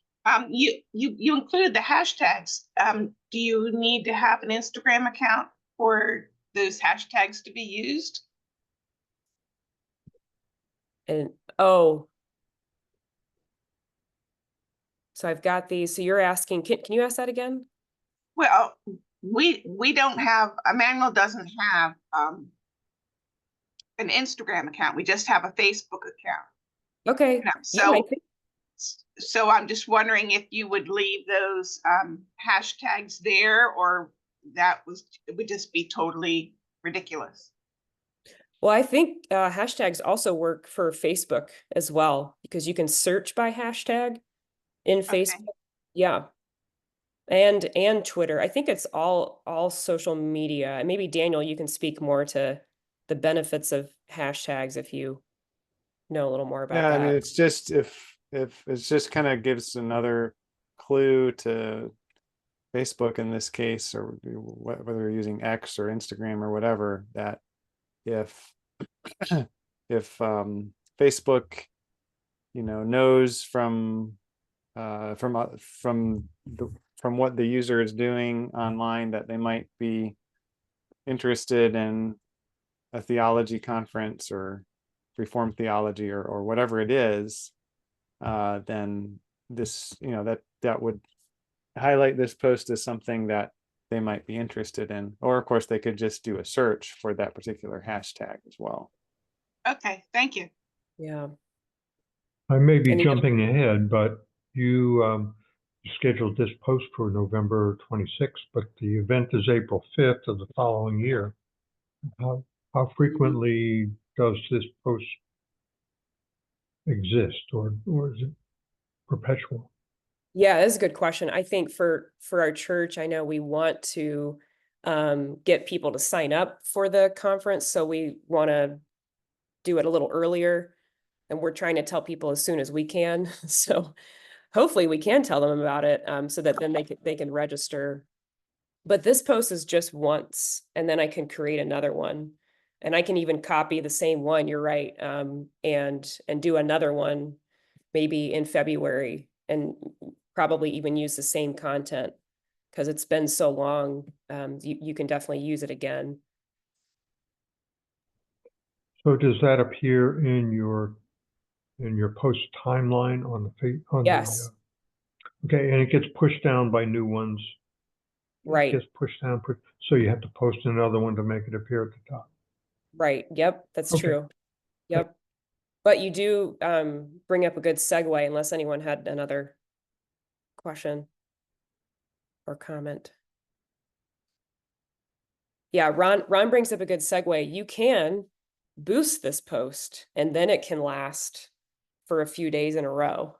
You included the hashtags. Do you need to have an Instagram account for those hashtags to be used? And oh, so I've got these. So you're asking, can you ask that again? Well, we don't have, Emmanuel doesn't have an Instagram account. We just have a Facebook account. Okay. So so I'm just wondering if you would leave those hashtags there, or it would just be totally ridiculous. Well, I think hashtags also work for Facebook as well, because you can search by hashtag in Facebook. Okay. Yeah. And Twitter. I think it's all social media. And maybe Daniel, you can speak more to the benefits of hashtags if you know a little more about that. I mean, it's just if it's just kind of gives another clue to Facebook in this case, or whether you're using X or Instagram or whatever, that if Facebook, knows from what the user is doing online that they might be interested in a theology conference or Reformed theology or whatever it is, then this, that would highlight this post as something that they might be interested in. Or of course they could just do a search for that particular hashtag as well. Okay, thank you. Yeah. I may be jumping ahead, but you scheduled this post for November 26th, but the event is April 5th of the following year. How frequently does this post exist, or is it perpetual? Yeah, that's a good question. I think for our church, I know we want to get people to sign up for the conference, so we want to do it a little earlier, and we're trying to tell people as soon as we can. So hopefully we can tell them about it, so that then they can register. But this post is just once, and then I can create another one. And I can even copy the same one, you're right, and do another one maybe in February, and probably even use the same content, because it's been so long. You can definitely use it again. So does that appear in your post timeline on the Yes. okay, and it gets pushed down by new ones. Right. It gets pushed down, so you have to post another one to make it appear at the top. Right. Yep, that's Okay. true. Yep. But you do bring up a good segue, unless anyone had another question or comment. Yeah, Ron brings up a good segue. You can boost this post, and then it can last for a few days in a row.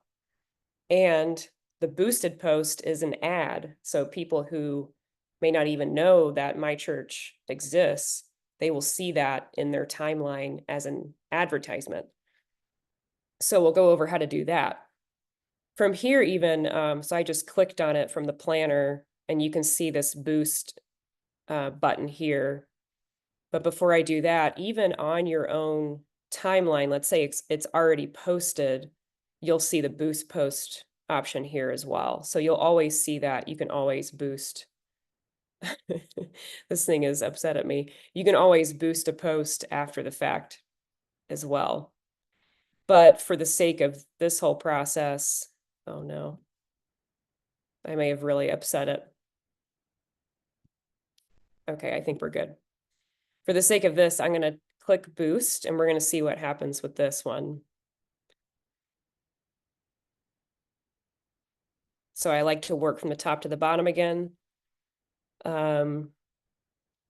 And the boosted post is an ad. So people who may not even know that my church exists, they will see that in their timeline as an advertisement. So we'll go over how to do that. From here even, so I just clicked on it from the planner, and you can see this boost button here. But before I do that, even on your own timeline, let's say it's already posted, you'll see the boost post option here as well. So you'll always see that. You can always boost. This thing is upset at me. You can always boost a post after the fact as well. But for the sake of this whole process, oh no, I may have really upset it. Okay, I think we're good. For the sake of this, I'm going to click boost, and we're going to see what happens with this one. So I like to work from the top to the bottom again.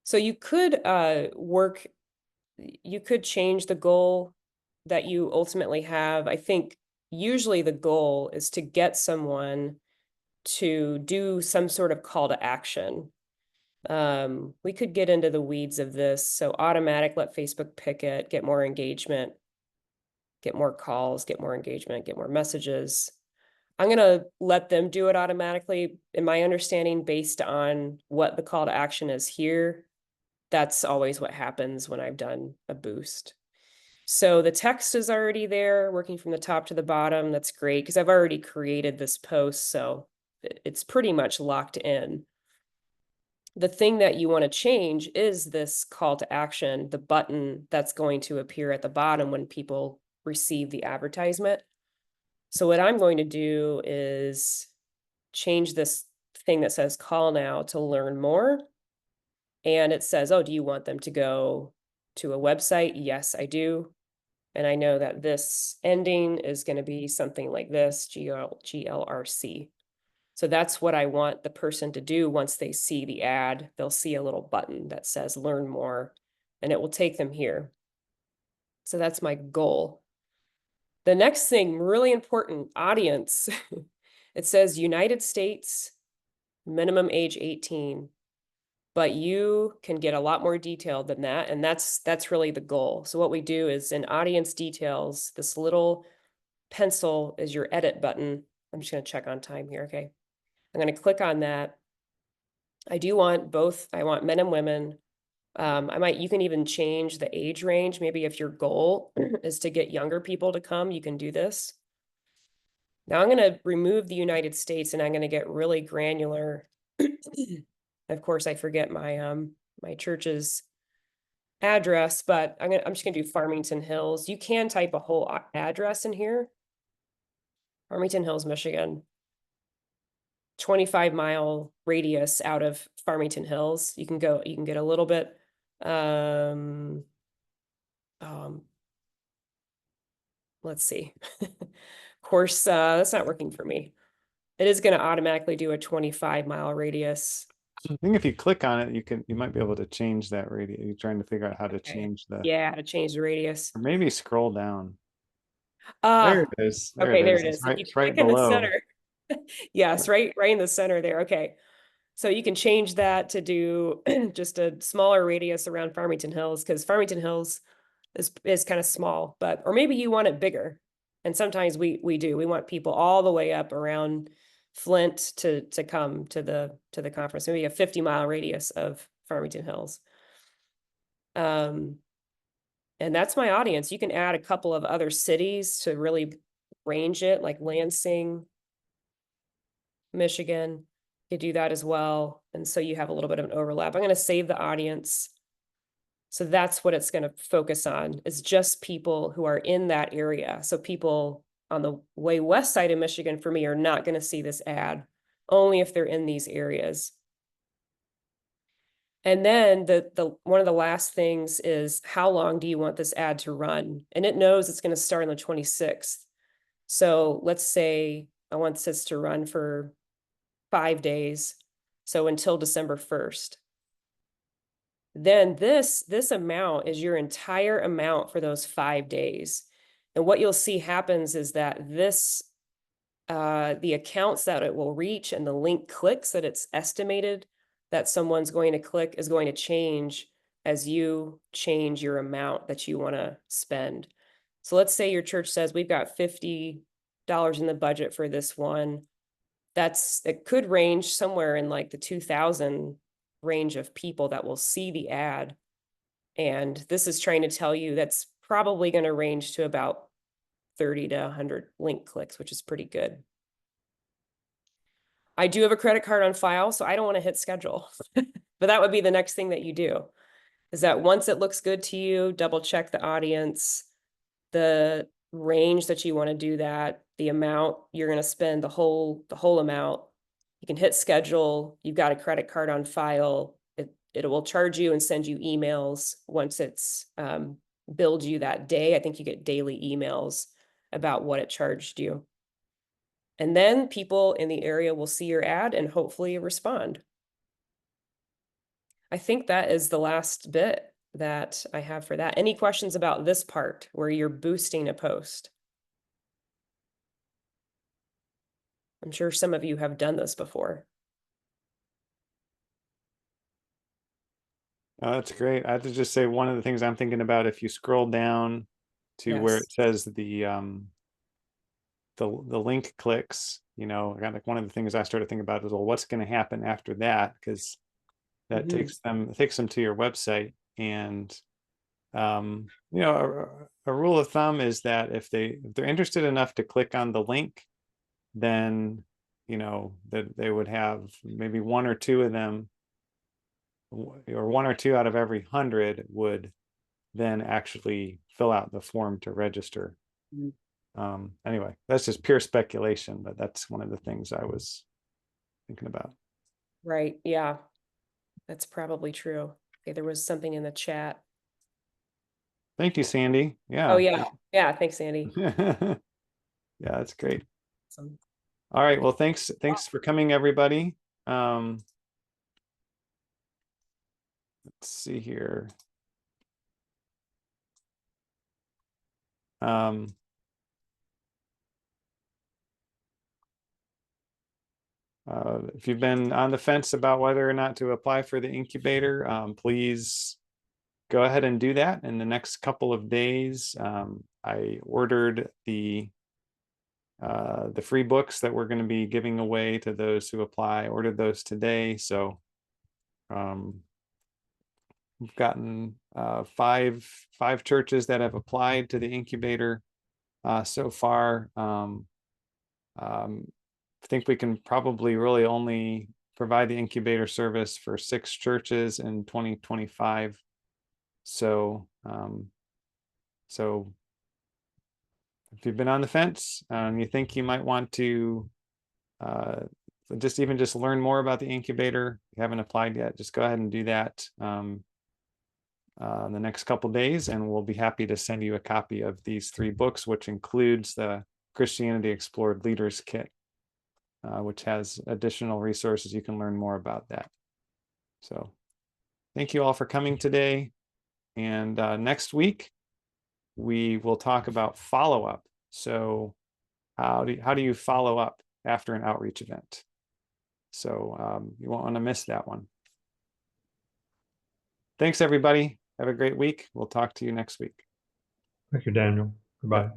So you could you could change the goal that you ultimately have. I think usually the goal is to get someone to do some sort of call to action. We could get into the weeds of this. So automatic, let Facebook pick it, get more engagement, get more calls, get more engagement, get more messages. I'm going to let them do it automatically. In my understanding, based on what the call to action is here, that's always what happens when I've done a boost. So the text is already there, working from the top to the bottom. That's great, because I've already created this post, so it's pretty much locked in. The thing that you want to change is this call to action, the button that's going to appear at the bottom when people receive the advertisement. So what I'm going to do is change this thing that says call now to learn more. And it says, oh, do you want them to go to a website? Yes, I do. And I know that this ending is going to be something like this, GLRC. So that's what I want the person to do. Once they see the ad, they'll see a little button that says learn more, and it will take them here. So that's my goal. The next thing, really important, audience. It says United States, minimum age 18. But you can get a lot more detailed than that. And that's really the goal. So what we do is in audience details, this little pencil is your edit button. I'm just going to check on time here. Okay. I'm going to click on that. I do want both. I want men and women. You can even change the age range. Maybe if your goal is to get younger people to come, you can do this. Now I'm going to remove the United States, and I'm going to get really granular. Of course, I forget my my church's address, but I'm just gonna do Farmington Hills. You can type a whole address in here. Farmington Hills, Michigan. 25-mile radius out of Farmington Hills. You can get a little bit let's see. Of course, that's not working for me. It is going to automatically do a 25-mile radius. I think if you click on it, you might be able to change that radius. You're trying to figure out how to change the. Yeah, how to change the radius. Or maybe scroll down. There it is. There it is. It's right in below. the center. Yes, right in the center there. Okay. So you can change that to do just a smaller radius around Farmington Hills, because Farmington Hills is kind of small, or maybe you want it bigger. And sometimes we do. We want people all the way up around Flint to come to the conference. Maybe a 50-mile radius of Farmington Hills. And that's my audience. You can add a couple of other cities to really range it, like Lansing, Michigan. You do that as well. And so you have a little bit of an overlap. I'm going to save the audience. So that's what it's going to focus on, is just people who are in that area. So people on the way west side of Michigan for me are not going to see this ad, only if they're in these areas. And then the one of the last things is, how long do you want this ad to run? And it knows it's going to start on the 26th. So let's say I want this to run for 5 days. So until December 1st. Then this amount is your entire amount for those 5 days. And what you'll see happens is that this, the accounts that it will reach and the link clicks that it's estimated that someone's going to click is going to change as you change your amount that you want to spend. So let's say your church says we've got $50 in the budget for this one. It could range somewhere in like the 2,000 range of people that will see the ad. And this is trying to tell you that's probably going to range to about 30 to 100 link clicks, which is pretty good. I do have a credit card on file, so I don't want to hit schedule, but that would be the next thing that you do, is that once it looks good to you, double check the audience, the range that you want to do that, the amount you're going to spend, the whole amount. You can hit schedule. You've got a credit card on file. It will charge you and send you emails once it's billed you that day. I think you get daily emails about what it charged you. And then people in the area will see your ad and hopefully respond. I think that is the last bit that I have for that. Any questions about this part where you're boosting a post? I'm sure some of you have done this before. Oh, that's great. I have to just say, one of the things I'm thinking about, if you scroll down to where it says the link clicks, you know, like one of the things I started thinking about is, well, what's going to happen after that? Because that takes them to your website. And you know, a rule of thumb is that if they're interested enough to click on the link, then you know that they would have maybe one or two of them, or 1 or 2 out of every 100 would then actually fill out the form to register. Anyway, that's just pure speculation, but that's one of the things I was thinking about. Right. Yeah, that's probably true. Okay, there was something in the chat. Thank you, Sandy. Yeah. Oh, yeah. Yeah. Thanks, Sandy. Yeah, that's great. Awesome. All right. Well, thanks for coming, everybody. Let's see here. If you've been on the fence about whether or not to apply for the incubator, please go ahead and do that in the next couple of days. I ordered the free books that we're going to be giving away to those who apply. I ordered those today, so we've gotten five churches that have applied to the incubator so far. I think we can probably really only provide the incubator service for 6 churches in 2025. So, so if you've been on the fence and you think you might want to just learn more about the incubator, you haven't applied yet, just go ahead and do that in the next couple days, and we'll be happy to send you a copy of these 3 books, which includes the Christianity Explored Leaders Kit, which has additional resources. You can learn more about that. So thank you all for coming today. And next week, we will talk about follow-up. So how do you follow up after an outreach event? So you won't want to miss that one. Thanks, everybody. Have a great week. We'll talk to you next week. Thank you, Daniel. Goodbye.